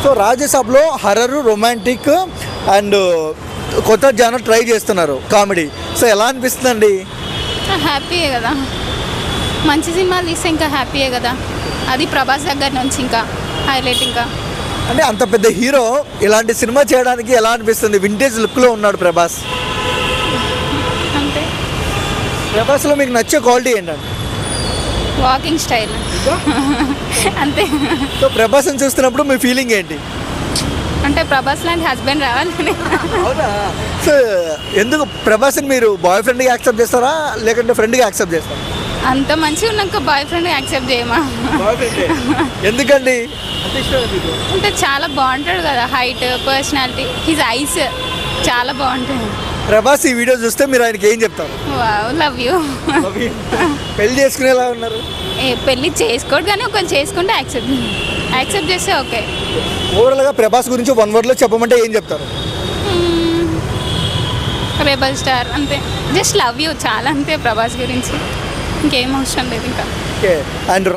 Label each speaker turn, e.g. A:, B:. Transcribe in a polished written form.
A: So రాజ్యసభలో horror, romantic and కొత్త genre try చేస్తున్నారు, కామెడీ. సో ఎలా అనిపిస్తుందండి?
B: హ్యాపీయే కదా, మంచి సినిమాలు తీస్తే ఇంకా హ్యాపీయే కదా. అది ప్రభాస్ దగ్గర నుంచి ఇంకా హైలైట్. ఇంకా
A: అంటే అంత పెద్ద హీరో ఇలాంటి సినిమా చేయడానికి ఎలా అనిపిస్తుంది? వింటేజ్ లుక్లో ఉన్నాడు ప్రభాస్.
B: అంతే.
A: ప్రభాస్లో మీకు నచ్చే క్వాలిటీ ఏంటంటే?
B: వాకింగ్ స్టైల్ అంతే.
A: సో ప్రభాస్ని చూస్తున్నప్పుడు మీ ఫీలింగ్ ఏంటి?
B: అంటే ప్రభాస్ లాంటి హస్బెండ్ రావాలని.
A: అవునా? సో ఎందుకు ప్రభాస్ని మీరు బాయ్ ఫ్రెండ్గా యాక్సెప్ట్ చేస్తారా లేకుంటే ఫ్రెండ్గా యాక్సెప్ట్ చేస్తారా?
B: అంత మంచిగా ఉన్నాక బాయ్ ఫ్రెండ్ యాక్సెప్ట్ చేయమా?
A: ఎందుకండి?
B: అంటే చాలా బాగుంటాడు కదా, హైట్, పర్సనాలిటీ, హిజ్ ఐస్ చాలా బాగుంటుంది.
A: ప్రభాస్ ఈ వీడియో చూస్తే మీరు ఆయనకి ఏం చెప్తారు?
B: Love you.
A: పెళ్లి చేసుకునేలా ఉన్నారు?
B: పెళ్ళి చేసుకోడు కానీ ఒకరు చేసుకుంటే యాక్సెప్ట్ చేస్తే ఓకే.
A: ఓవరాల్గా ప్రభాస్ గురించి 1 wordలో చెప్పమంటే ఏం చెప్తారు?
B: రెబల్ స్టార్ అంతే. జస్ట్ లవ్ యూ చాలా, అంతే ప్రభాస్ గురించి. ఇంకేం అవసరం లేదు ఇంకా.
A: ఓకే. అండ్